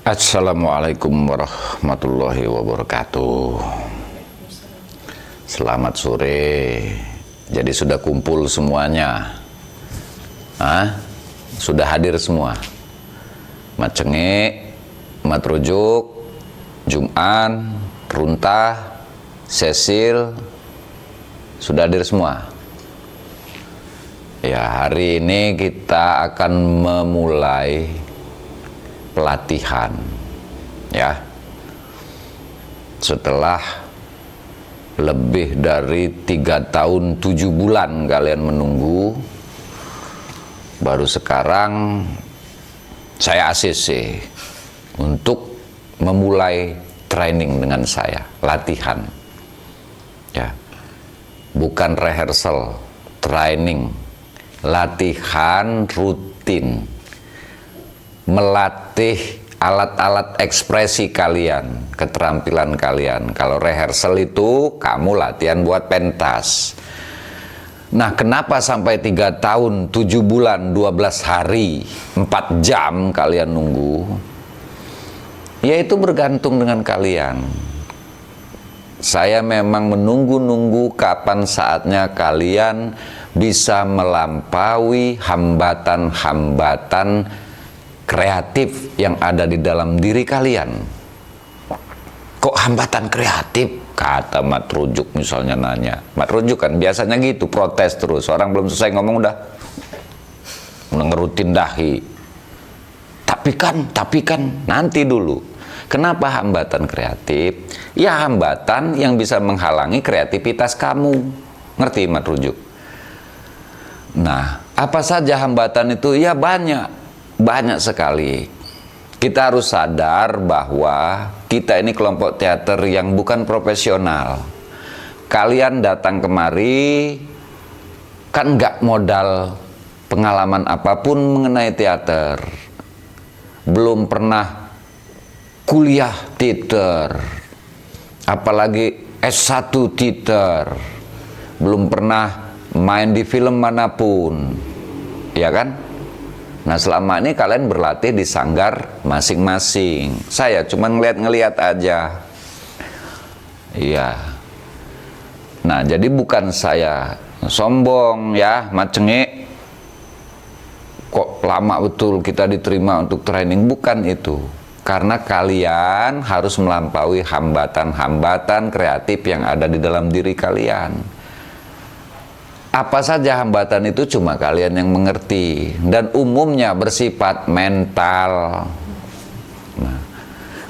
Assalamualaikum warahmatullahi wabarakatuh. Selamat sore. Jadi sudah kumpul semuanya? Sudah hadir semua? Mat Cengik, Mat Rujuk, Jum'an, Runtah, Cecil, sudah hadir semua? Ya, hari ini kita akan memulai pelatihan, ya. Setelah lebih dari 3 tahun 7 bulan kalian menunggu, baru sekarang saya ACC untuk memulai training dengan saya, latihan, ya. Bukan rehearsal, training, latihan rutin, melatih alat-alat ekspresi kalian, keterampilan kalian. Kalau rehearsal itu kamu latihan buat pentas. Nah, kenapa sampai 3 tahun 7 bulan 12 hari 4 jam kalian nunggu? Ya, itu bergantung dengan kalian. Saya memang menunggu-nunggu kapan saatnya kalian bisa melampaui hambatan-hambatan kreatif yang ada di dalam diri kalian. Kok hambatan kreatif? Kata Mat Rujuk misalnya nanya. Mat Rujuk kan biasanya gitu, protes terus. Orang belum selesai ngomong udah ngerutin dahi. Tapi kan, nanti dulu. Kenapa hambatan kreatif? Ya, hambatan yang bisa menghalangi kreativitas kamu. Ngerti Mat Rujuk? Nah, apa saja hambatan itu? Ya banyak sekali. Kita harus sadar bahwa kita ini kelompok teater yang bukan profesional. Kalian datang kemari kan nggak modal pengalaman apapun mengenai teater. Belum pernah kuliah teater, apalagi S1 teater. Belum pernah main di film manapun, ya kan? Nah, selama ini kalian berlatih di sanggar masing-masing. Saya cuma ngeliat-ngeliat aja. Iya. Nah, jadi bukan saya sombong ya, Mat Cengik. Kok lama betul kita diterima untuk training? Bukan itu. Karena kalian harus melampaui hambatan-hambatan kreatif yang ada di dalam diri kalian. Apa saja hambatan itu cuma kalian yang mengerti, dan umumnya bersifat mental. Nah,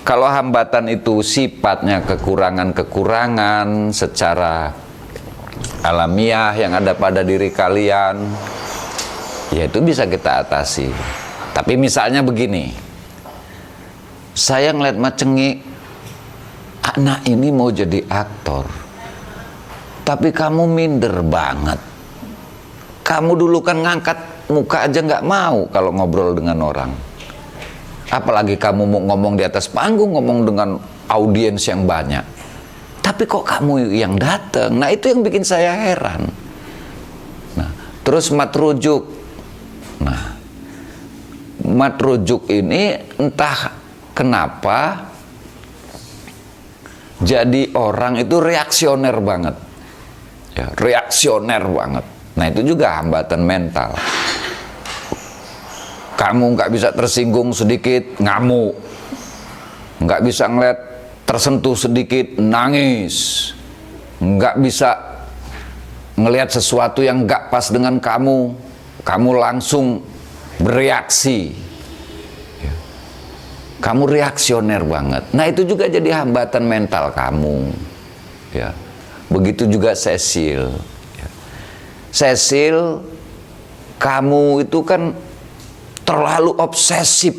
kalau hambatan itu sifatnya kekurangan-kekurangan secara alamiah yang ada pada diri kalian, ya itu bisa kita atasi. Tapi misalnya begini, saya ngeliat Mat Cengik, anak ini mau jadi aktor, tapi kamu minder banget. Kamu dulu kan ngangkat muka aja nggak mau kalau ngobrol dengan orang. Apalagi kamu mau ngomong di atas panggung, ngomong dengan audiens yang banyak. Tapi kok kamu yang datang? Nah, itu yang bikin saya heran. Nah, terus Mat Rujuk. Nah, Mat Rujuk ini entah kenapa jadi orang itu reaksioner banget. Ya, reaksioner banget. Nah, itu juga hambatan mental. Kamu nggak bisa tersinggung sedikit, ngamuk. Nggak bisa ngeliat tersentuh sedikit, nangis. Nggak bisa ngelihat sesuatu yang nggak pas dengan kamu, kamu langsung bereaksi. Kamu reaksioner banget. Nah, itu juga jadi hambatan mental kamu. Ya. Begitu juga Cecil. Cecil, kamu itu kan terlalu obsesif.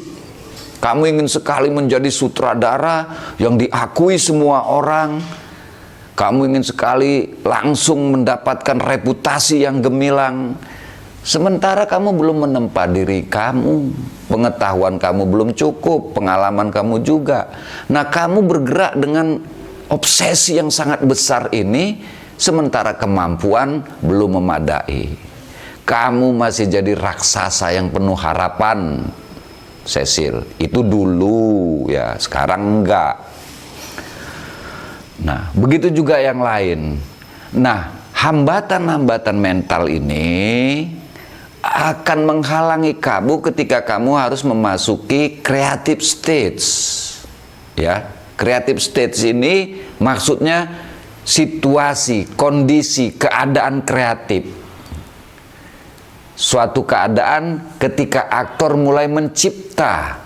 Kamu ingin sekali menjadi sutradara yang diakui semua orang. Kamu ingin sekali langsung mendapatkan reputasi yang gemilang. Sementara kamu belum menempa diri kamu. Pengetahuan kamu belum cukup, pengalaman kamu juga. Nah, kamu bergerak dengan obsesi yang sangat besar ini, sementara kemampuan belum memadai. kamu masih jadi raksasa yang penuh harapan, Cecil. Itu dulu ya, sekarang enggak. Nah, begitu juga yang lain. Nah, hambatan-hambatan mental ini akan menghalangi kamu ketika kamu harus memasuki creative stage. Ya, creative stage ini maksudnya situasi, kondisi, keadaan kreatif. Suatu keadaan ketika aktor mulai mencipta.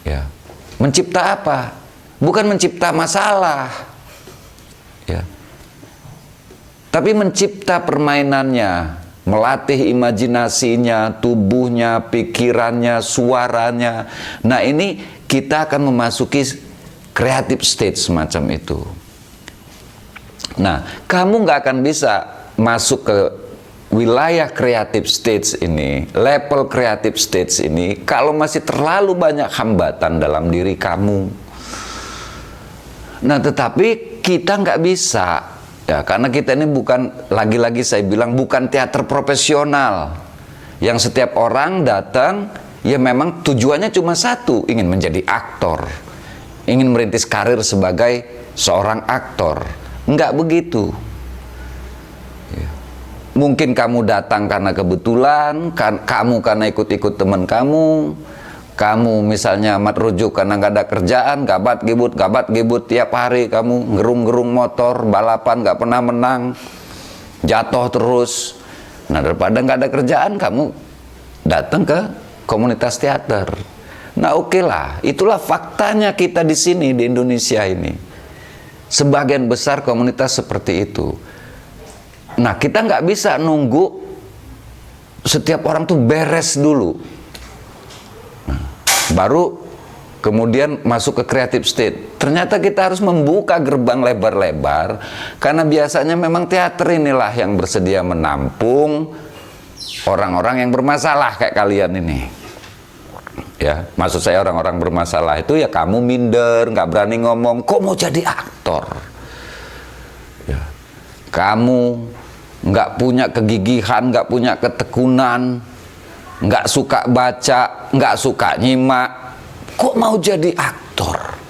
Ya. Mencipta apa? Bukan mencipta masalah. Ya. Tapi mencipta permainannya, melatih imajinasinya, tubuhnya, pikirannya, suaranya. Nah, ini kita akan memasuki creative stage semacam itu. Nah, kamu nggak akan bisa masuk ke wilayah creative stage ini, level creative stage ini, kalau masih terlalu banyak hambatan dalam diri kamu. Nah, tetapi kita nggak bisa, ya, karena kita ini bukan, lagi-lagi saya bilang, bukan teater profesional, yang setiap orang datang, ya memang tujuannya cuma satu, ingin menjadi aktor, ingin merintis karir sebagai seorang aktor. Nggak begitu. Mungkin kamu datang karena kebetulan, kamu karena ikut-ikut teman kamu misalnya amat rujuk karena nggak ada kerjaan, gabat gibut tiap hari kamu ngerung-ngerung motor, balapan nggak pernah menang, jatuh terus. Nah, daripada nggak ada kerjaan, kamu datang ke komunitas teater. Nah, oke lah, itulah faktanya kita di sini di Indonesia ini. Sebagian besar komunitas seperti itu. Nah, kita nggak bisa nunggu setiap orang tuh beres dulu, nah, baru kemudian masuk ke creative state. Ternyata kita harus membuka gerbang lebar-lebar, karena biasanya memang teater inilah yang bersedia menampung orang-orang yang bermasalah kayak kalian ini. Ya, maksud saya orang-orang bermasalah itu ya kamu minder, nggak berani ngomong, kok mau jadi aktor? Ya, kamu nggak punya kegigihan, nggak punya ketekunan, nggak suka baca, nggak suka nyimak, kok mau jadi aktor?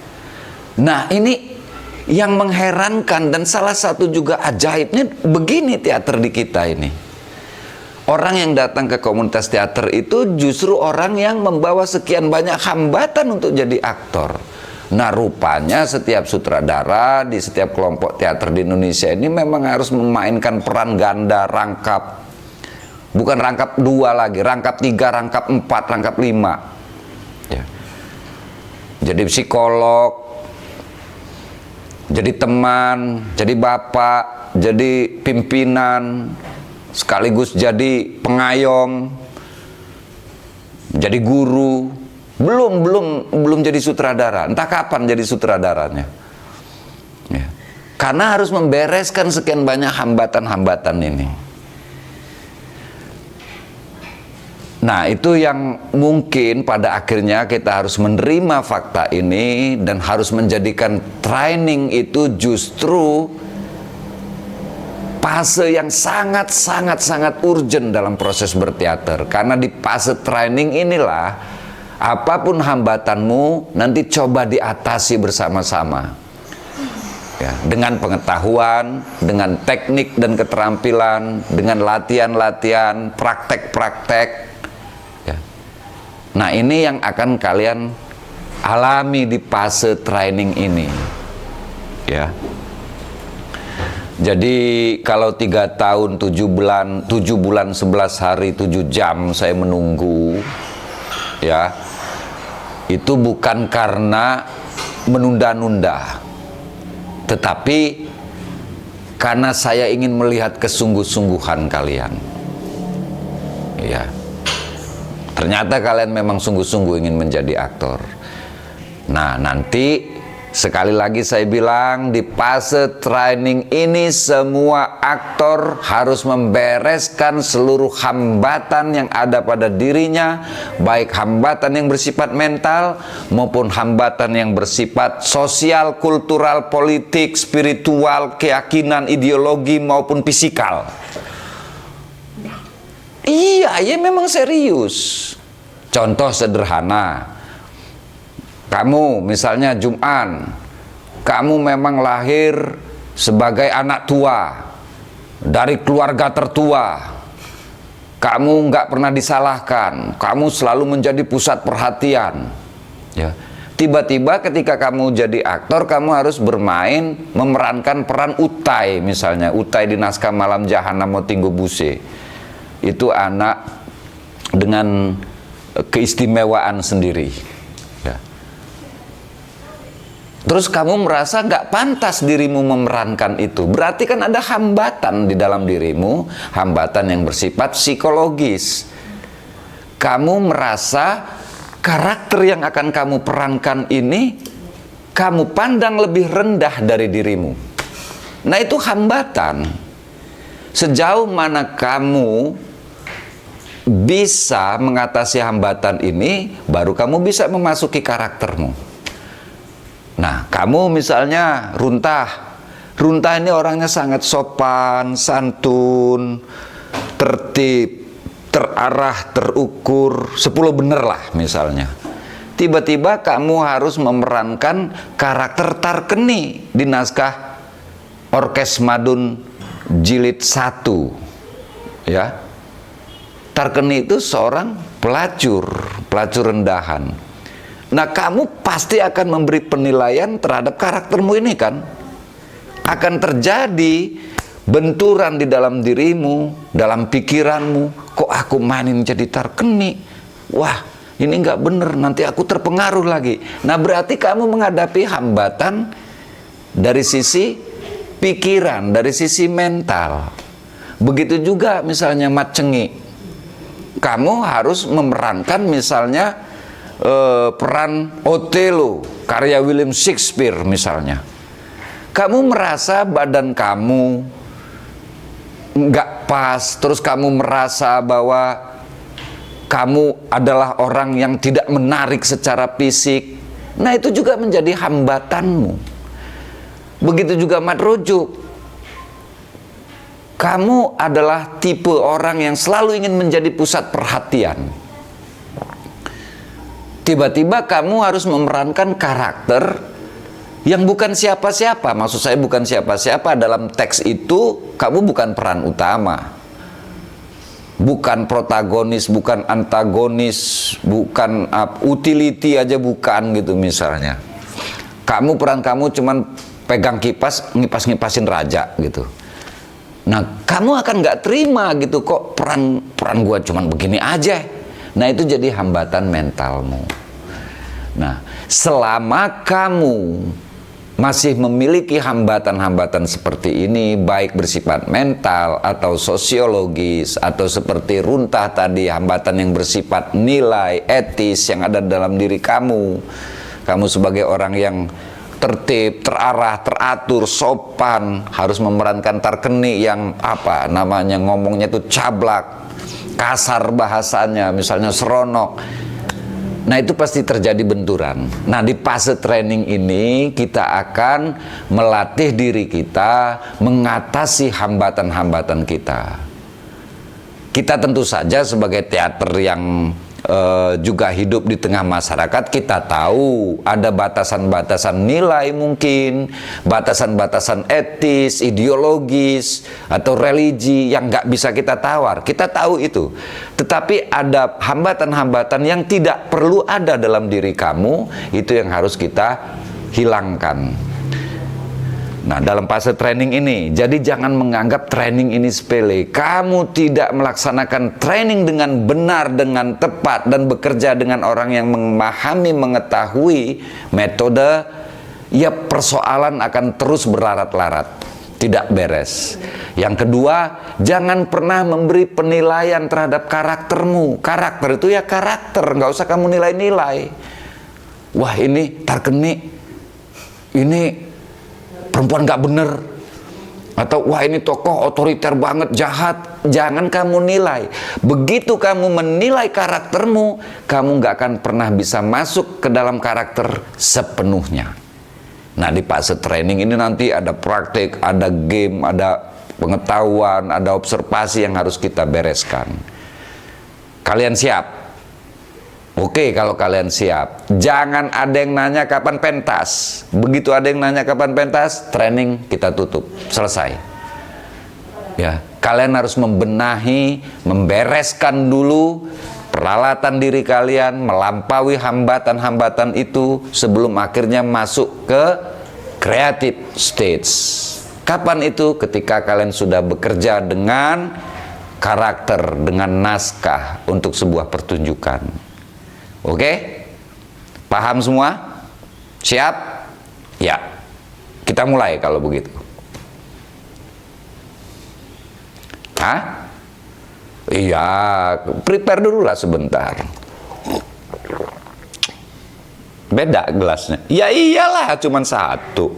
Nah, ini yang mengherankan, dan salah satu juga ajaibnya begini teater di kita ini. Orang yang datang ke komunitas teater itu justru orang yang membawa sekian banyak hambatan untuk jadi aktor. Nah, rupanya setiap sutradara di setiap kelompok teater di Indonesia ini memang harus memainkan peran ganda, rangkap. Bukan rangkap 2 lagi, rangkap 3, rangkap 4, rangkap 5. Ya. Jadi psikolog, jadi teman, jadi bapak, jadi pimpinan, sekaligus jadi pengayom, jadi guru. Belum jadi sutradara. Entah kapan jadi sutradaranya. Ya. Karena harus membereskan sekian banyak hambatan-hambatan ini. Nah, itu yang mungkin pada akhirnya kita harus menerima fakta ini dan harus menjadikan training itu justru fase yang sangat urgent dalam proses berteater. Karena di fase training inilah apapun hambatanmu nanti coba diatasi bersama-sama. Ya, dengan pengetahuan, dengan teknik dan keterampilan, dengan latihan-latihan, praktek-praktek. Ya. Nah, ini yang akan kalian alami di fase training ini. Ya. Jadi kalau 3 tahun 7 bulan 11 hari 7 jam saya menunggu, ya, itu bukan karena menunda-nunda, tetapi karena saya ingin melihat kesungguh-sungguhan kalian. Ya, ternyata kalian memang sungguh-sungguh ingin menjadi aktor. Nah, nanti sekali lagi saya bilang, di fase training ini semua aktor harus membereskan seluruh hambatan yang ada pada dirinya, baik hambatan yang bersifat mental maupun hambatan yang bersifat sosial, kultural, politik, spiritual, keyakinan, ideologi maupun fisikal. Iya, ya memang serius. Contoh sederhana, kamu misalnya Jum'an, kamu memang lahir sebagai anak tua, dari keluarga tertua, kamu nggak pernah disalahkan, kamu selalu menjadi pusat perhatian. Ya. Tiba-tiba ketika kamu jadi aktor, kamu harus bermain, memerankan peran Utai misalnya, Utai di naskah Malam Jahanam Tinggo Buse. Itu anak dengan keistimewaan sendiri. Ya. Terus kamu merasa nggak pantas dirimu memerankan itu. Berarti kan ada hambatan di dalam dirimu, hambatan yang bersifat psikologis. Kamu merasa karakter yang akan kamu perankan ini, kamu pandang lebih rendah dari dirimu. Nah itu hambatan. Sejauh mana kamu bisa mengatasi hambatan ini, baru kamu bisa memasuki karaktermu. Nah, kamu misalnya Runtah. Runtah ini orangnya sangat sopan, santun, tertib, terarah, terukur, 10 bener lah misalnya. Tiba-tiba kamu harus memerankan karakter Tarkeni di naskah Orkes Madun Jilid 1. Ya. Tarkeni itu seorang pelacur rendahan. Nah, kamu pasti akan memberi penilaian terhadap karaktermu ini kan. Akan terjadi benturan di dalam dirimu, dalam pikiranmu. Kok aku mainin jadi Tarkeni? Wah, ini nggak bener, nanti aku terpengaruh lagi. Nah, berarti kamu menghadapi hambatan dari sisi pikiran, dari sisi mental. Begitu juga misalnya Mat Cengi. Kamu harus memerankan misalnya peran Othello, karya William Shakespeare misalnya. Kamu merasa badan kamu nggak pas, terus kamu merasa bahwa kamu adalah orang yang tidak menarik secara fisik. Nah itu juga menjadi hambatanmu. Begitu juga Mat Rujuk. Kamu adalah tipe orang yang selalu ingin menjadi pusat perhatian. Tiba-tiba kamu harus memerankan karakter yang bukan siapa-siapa. Maksud saya bukan siapa-siapa, dalam teks itu kamu bukan peran utama, bukan protagonis, bukan antagonis, bukan utility aja bukan gitu misalnya. Peran kamu cuman pegang kipas, ngipas-ngipasin raja gitu. Nah, kamu akan nggak terima gitu, kok peran gua cuman begini aja. Nah, itu jadi hambatan mentalmu. Nah, selama kamu masih memiliki hambatan-hambatan seperti ini, baik bersifat mental atau sosiologis, atau seperti Runtah tadi, hambatan yang bersifat nilai etis yang ada dalam diri kamu. Kamu sebagai orang yang tertib, terarah, teratur, sopan, harus memerankan Tarkeni yang ngomongnya itu cablak, kasar bahasanya, misalnya seronok. Nah itu pasti terjadi benturan. Nah di fase training ini kita akan melatih diri kita mengatasi hambatan-hambatan kita. Kita tentu saja sebagai teater yang juga hidup di tengah masyarakat, kita tahu ada batasan-batasan nilai mungkin, batasan-batasan etis, ideologis, atau religi yang nggak bisa kita tawar. Kita tahu itu. Tetapi ada hambatan-hambatan yang tidak perlu ada dalam diri kamu, itu yang harus kita hilangkan. Nah, dalam fase training ini, jadi jangan menganggap training ini sepele. Kamu tidak melaksanakan training dengan benar, dengan tepat, dan bekerja dengan orang yang memahami, mengetahui metode, ya persoalan akan terus berlarat-larat, tidak beres. Yang kedua, jangan pernah memberi penilaian terhadap karaktermu. Karakter itu ya karakter, nggak usah kamu nilai-nilai. Wah, ini Tarkeni, ini perempuan gak bener, atau wah ini tokoh otoriter banget, jahat. Jangan kamu nilai. Begitu kamu menilai karaktermu, kamu gak akan pernah bisa masuk ke dalam karakter sepenuhnya. Nah di fase training ini nanti ada praktik, ada game, ada pengetahuan, ada observasi yang harus kita bereskan. Kalian siap? Oke, kalau kalian siap, jangan ada yang nanya kapan pentas. Begitu ada yang nanya kapan pentas, training kita tutup, selesai. Ya, kalian harus membenahi, membereskan dulu peralatan diri kalian, melampaui hambatan-hambatan itu sebelum akhirnya masuk ke creative stage. Kapan itu? Ketika kalian sudah bekerja dengan karakter, dengan naskah untuk sebuah pertunjukan. Oke? Paham semua? Siap? Ya. Kita mulai kalau begitu. Hah? Iya, prepare dulu lah sebentar. Beda gelasnya. Ya iyalah, cuman satu.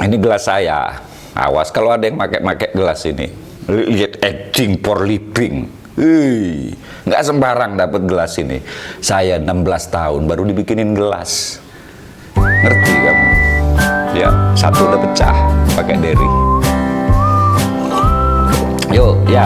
Ini gelas saya. Awas kalau ada yang pakai gelas ini. Lihat, acting for living. Nggak sembarang dapat gelas ini. Saya 16 tahun baru dibikinin gelas. Ngerti kamu? Ya, satu udah pecah pakai Derry. Yuk, ya.